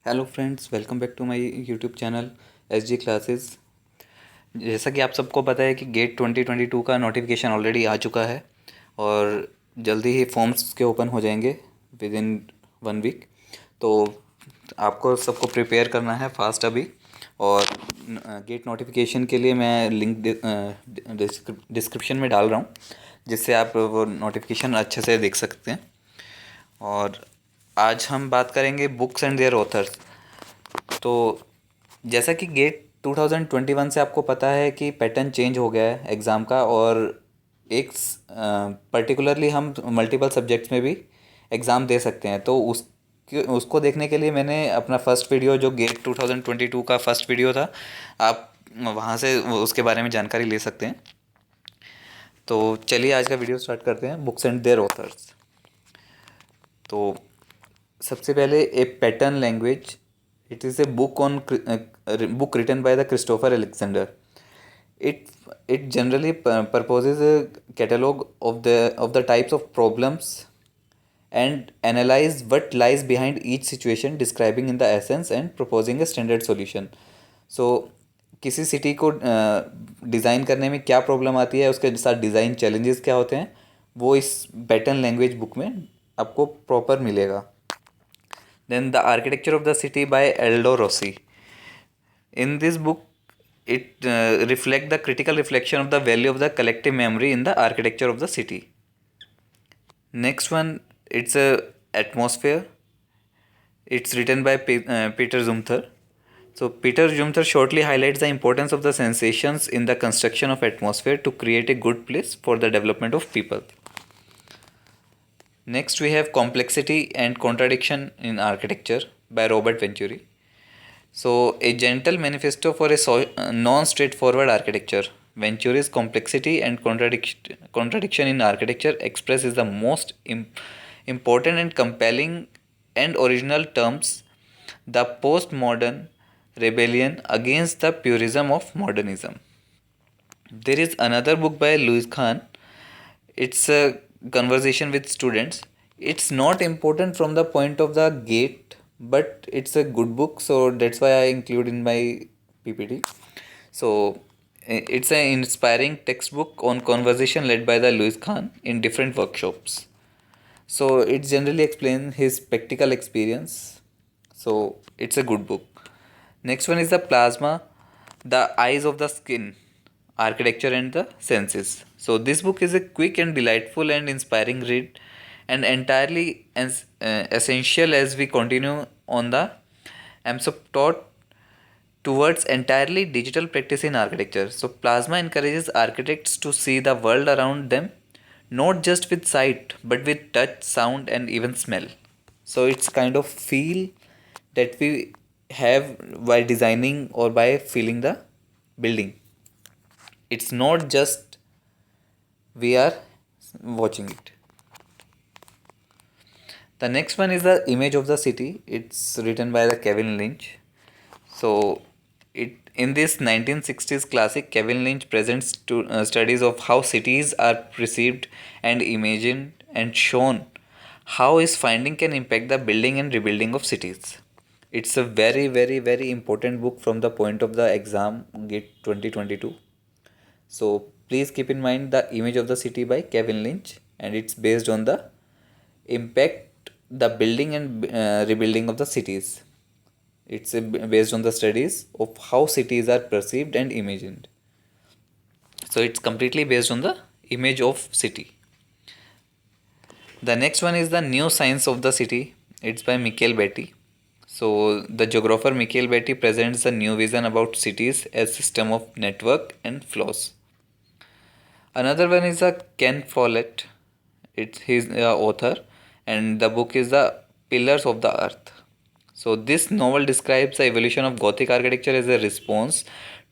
Hello friends, welcome back to my YouTube channel S G classes. जैसा कि आप सबको पता है कि गेट 2022 का नोटिफिकेशन ऑलरेडी आ चुका है और जल्दी ही फॉर्म्स के ओपन हो जाएंगे विद इन 1 वीक। तो आपको सबको प्रिपेयर करना है फास्ट अभी। और गेट नोटिफिकेशन के लिए मैं लिंक डिस्क्रिप्शन में डाल रहा हूँ, जिससे आप वो नोटिफिकेशन अच्छे से देख सकते हैं। और आज हम बात करेंगे बुक्स एंड देयर ऑथर्स। तो जैसा कि गेट 2021 से आपको पता है कि पैटर्न चेंज हो गया है एग्ज़ाम का, और एक पर्टिकुलरली हम मल्टीपल सब्जेक्ट्स में भी एग्ज़ाम दे सकते हैं। तो उसको देखने के लिए मैंने अपना फर्स्ट वीडियो, जो गेट 2022 का फर्स्ट वीडियो था, आप वहाँ से उसके बारे में जानकारी ले सकते हैं। तो चलिए आज का वीडियो स्टार्ट करते हैं, बुक्स एंड देयर ऑथर्स। तो सबसे पहले a pattern language. It is a book on book written by the Christopher Alexander. It generally proposes a catalog of the types of problems and analyze what lies behind each situation, describing in the essence and proposing a standard solution. So किसी city को design करने में क्या problem आती है, उसके साथ design challenges क्या होते हैं, वो इस पैटर्न लैंग्वेज बुक में आपको प्रॉपर मिलेगा। Then the architecture of the city by Aldo Rossi. In this book, it reflect the critical reflection of the value of the collective memory in the architecture of the city. Next one, it's a atmosphere. It's written by Peter Zumthor. So Peter Zumthor shortly highlights the importance of the sensations in the construction of atmosphere to create a good place for the development of people. Next, we have complexity and contradiction in architecture by Robert Venturi. So, a gentle manifesto for a non-straightforward architecture. Venturi's complexity and contradiction in architecture expresses the most important and compelling and original terms, the postmodern rebellion against the purism of modernism. There is another book by Louis Khan. It's a conversation with students. It's not important from the point of the gate, but it's a good book, so that's why I include in my PPT. So it's an inspiring textbook on conversation led by the Louis Khan in different workshops. So it generally explains his practical experience. So it's a good book. Next one is the Plasma, the Eyes of the Skin, Architecture and the Senses. So this book is a quick and delightful and inspiring read, and entirely essential as we continue on the asymptote towards entirely digital practice in architecture. So Plasma encourages architects to see the world around them not just with sight but with touch, sound and even smell. So it's kind of feel that we have by designing or by feeling the building. It's not just we are watching it. The next one is the image of the city. It's written by the Kevin Lynch. So it in this 1960s classic, Kevin Lynch presents studies of how cities are perceived and imagined and shown how his finding can impact the building and rebuilding of cities. It's a very very very important book from the point of the exam GATE 2022. So please keep in mind the image of the city by Kevin Lynch, and it's based on the impact the building and rebuilding of the cities. It's based on the studies of how cities are perceived and imagined. So it's completely based on the image of city. The next one is the new science of the city. It's by Michael Betti. So the geographer Michael Betti presents a new vision about cities as system of network and flows. Another one is a Ken Follett. It's his author, and the book is the Pillars of the Earth. So this novel describes the evolution of Gothic architecture as a response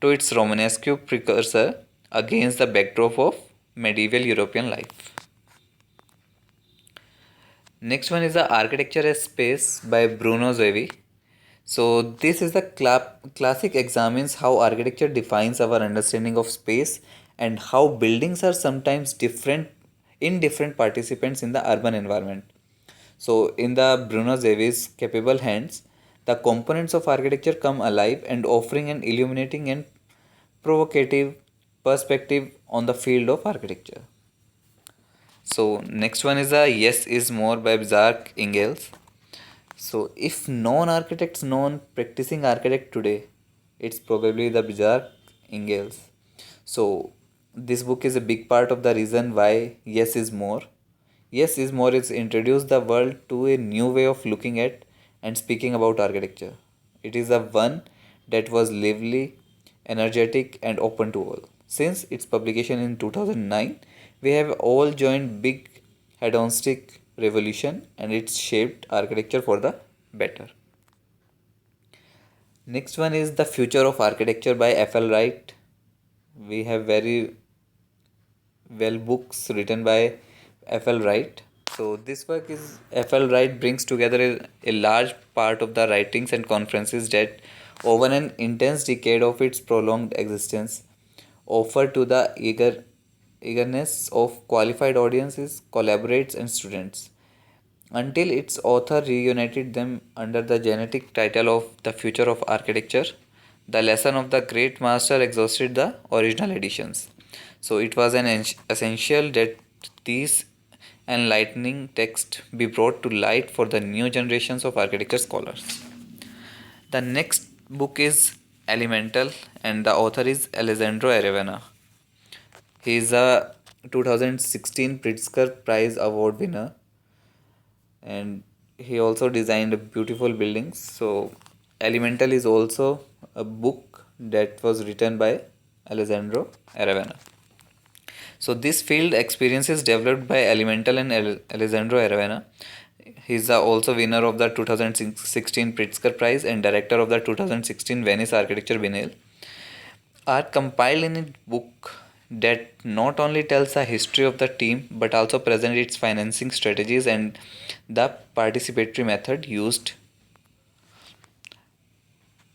to its Romanesque precursor against the backdrop of medieval European life. Next one is the Architecture as Space by Bruno Zevi. So this is the classic examines how architecture defines our understanding of space and how buildings are sometimes different in different participants in the urban environment. So in the Bruno Zevi's capable hands, The components of architecture come alive and offering an illuminating and provocative perspective on the field of architecture. So next one is a Yes is More by Zark Ingalls. So if non-architects known practicing architect today, it's probably the bizarre Ingalls. So this book is a big part of the reason why Yes is More. Yes is More is introduced the world to a new way of looking at and speaking about architecture. It is a one that was lively, energetic and open to all. Since its publication in 2009, we have all joined big hedonistic revolution and it's shaped architecture for the better. Next one is The Future of Architecture by F.L. Wright. We have very well books written by F.L. Wright. So this work is F.L. Wright brings together a large part of the writings and conferences that over an intense decade of its prolonged existence offer to the eagerness of qualified audiences, collaborates and students until its author reunited them under the generic title of The Future of Architecture. The lesson of the great master exhausted the original editions. So it was an essential that these enlightening texts be brought to light for the new generations of architecture scholars. The next book is Elemental and the author is Alessandro Aravena. He is a 2016 Pritzker Prize Award winner and he also designed beautiful buildings. So Elemental is also a book that was written by Alessandro Aravena. So this field experiences developed by Elemental and Alessandro Aravena. He is also winner of the 2016 Pritzker Prize and director of the 2016 Venice Architecture Biennale, are compiled in a book that not only tells the history of the team but also presents its financing strategies and the participatory method used.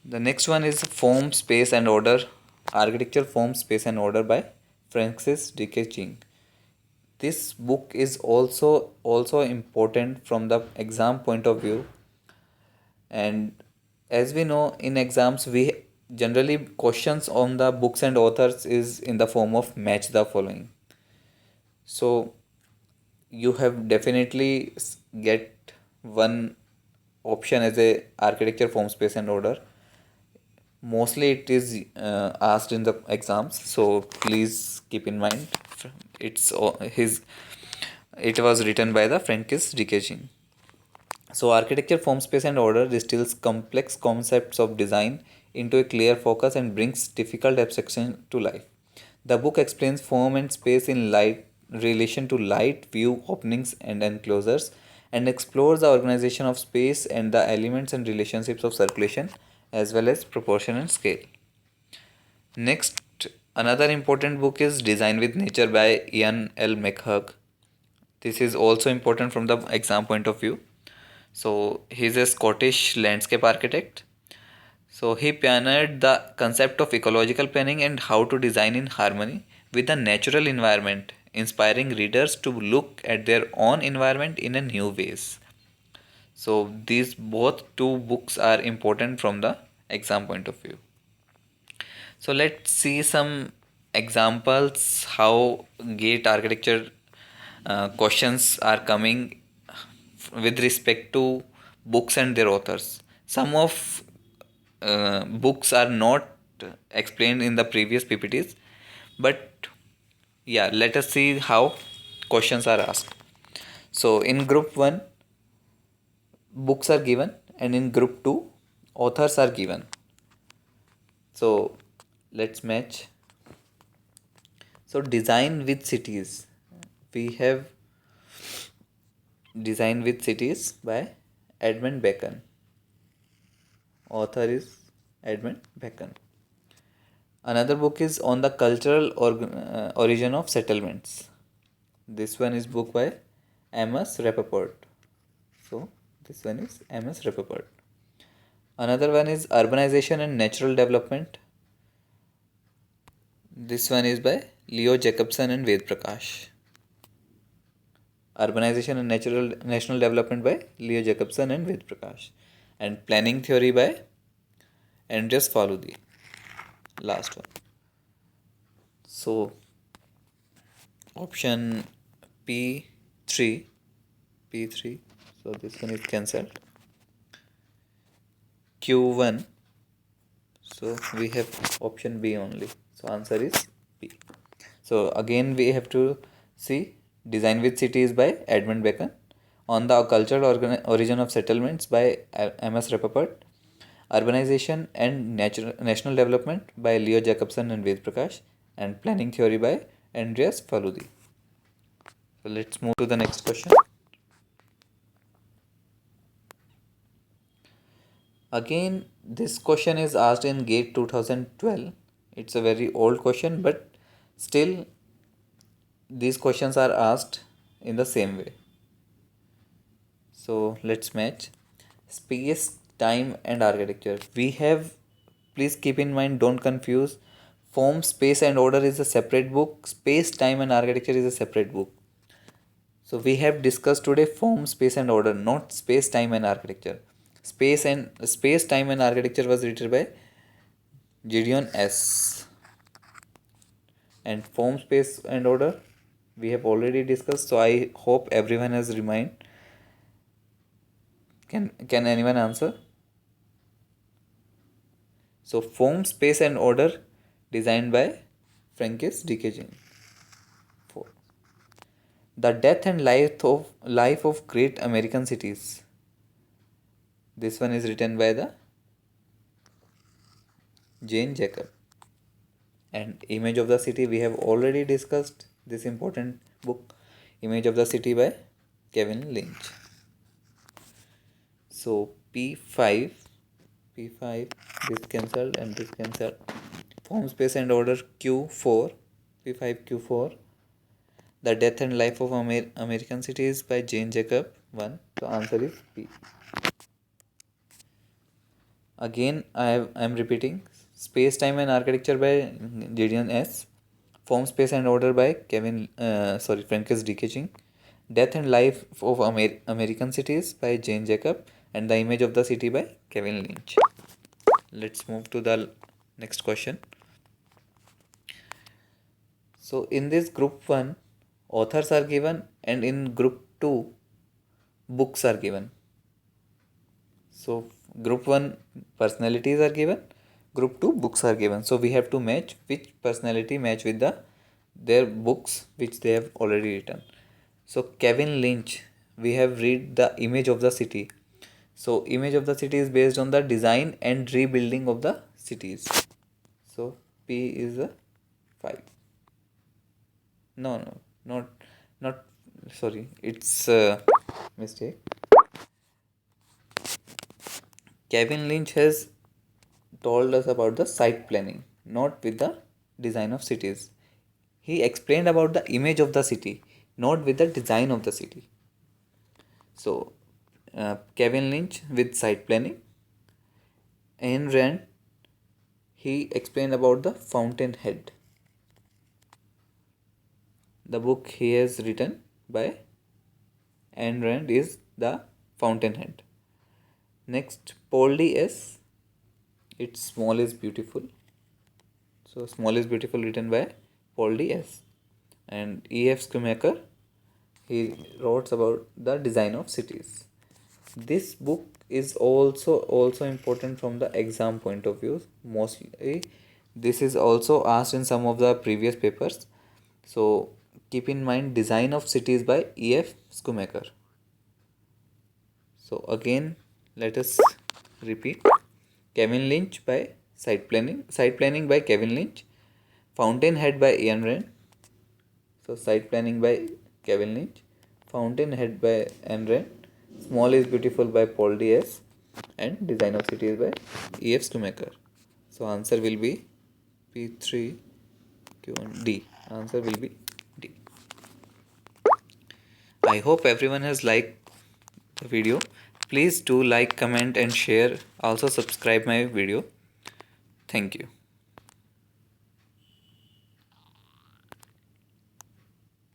The next one is Form, Space and Order, Architecture, Form, Space and Order by Francis D.K. Ching. This book is also important from the exam point of view, and as we know in exams we generally questions on the books and authors is in the form of match the following. So you have definitely get one option as a architecture, form, space and order. Mostly it is asked in the exams, so please keep in mind it's his it was written by the Francis Dikechin. So architecture, form, space and order distills complex concepts of design into a clear focus and brings difficult abstraction to life. The book explains form and space in light relation to light, view, openings and enclosures and explores the organization of space and the elements and relationships of circulation as well as proportion and scale. Next, another important book is Design with Nature by Ian L. McHugh. This is also important from the exam point of view. So he's a Scottish landscape architect. So he pioneered the concept of ecological planning and how to design in harmony with the natural environment, inspiring readers to look at their own environment in a new ways. So these both two books are important from the exam point of view. So let's see some examples how GATE architecture questions are coming with respect to books and their authors. Some of books are not explained in the previous PPTs, but yeah, let us see how questions are asked. So in group 1 books are given and in group 2 authors are given. So let's match. So Design with Cities, we have Design with Cities by Edmund Bacon. Author is Edmund Bacon. Another book is On the Cultural Origin of Settlements. This one is book by Amos Rappaport. So this one is Amos Rappaport. Another one is Urbanization and Natural Development. This one is by Leo Jacobson and Ved Prakash. Urbanization and National Development by Leo Jacobson and Ved Prakash. and planning theory by Andreas Faludi. Last one. So option P3, P3. So this one is cancelled. Q1. So we have option B only. So answer is B. So again we have to see Design with Cities by Edmund Bacon, On the Cultural Origin of Settlements by M.S. Rappaport, Urbanization and National Development by Leo Jacobson and Ved Prakash, and Planning Theory by Andreas Faludi. So let's move to the next question. Again, this question is asked in GATE 2012. It's a very old question, but still these questions are asked in the same way. So let's match. Space, time and architecture. We have, please keep in mind, don't confuse. Form, Space and Order is a separate book. Space, Time and Architecture is a separate book. So we have discussed today Form, Space and Order, not Space, Time and Architecture. Space, Time and Architecture was written by Gideon S. And Form, Space and Order we have already discussed. So I hope everyone has remained. Can anyone answer? So Form, Space and Order designed by Francis Dikegin. 4. The Death and Life of Great American Cities. This one is written by the Jane Jacob. And Image of the City, we have already discussed this important book, Image of the City by Kevin Lynch. So P5, this cancelled and this cancelled. Form, Space and Order Q4, P5 Q4. The Death and Life of American Cities by Jane Jacob 1. So answer is P. Again I am repeating. Space, Time and Architecture by Gideon S. Form, Space and Order by Francis Dikegin. Death and Life of American Cities by Jane Jacob, and The Image of the City by Kevin Lynch. Let's move to the next question. So in this group 1, authors are given, and in group 2, books are given. So group 1, personalities are given, group 2, books are given. So we have to match which personality match with their books which they have already written. So Kevin Lynch, we have read The Image of the City. So Image of the City is based on the design and rebuilding of the cities. So P is a 5. No, not sorry, it's a mistake. Kevin Lynch has told us about the site planning, not with the design of cities. He explained about the image of the city, not with the design of the city. So Kevin Lynch with site planning. Ayn Rand, he explained about the fountainhead. The book he has written by Ayn Rand is The Fountainhead. Next, Paul D. S. It's Small is Beautiful. So Small is Beautiful written by Paul D. S. And E.F. Schumacher, he wrote about the design of cities. This book is also important from the exam point of view. Mostly this is also asked in some of the previous papers. So keep in mind Design of Cities by E.F. Schumacher. So again let us repeat. Kevin Lynch by Site Planning by Kevin Lynch. Fountainhead by Ayn Rand. So Site Planning by Kevin Lynch. Fountainhead by Ayn Rand. Small is Beautiful by Paul D. S. And Design of Cities by E.F. Schumacher. So answer will be P3 Q1 D. Answer will be D. I hope everyone has liked the video. Please do like, comment and share. Also subscribe my video. Thank you.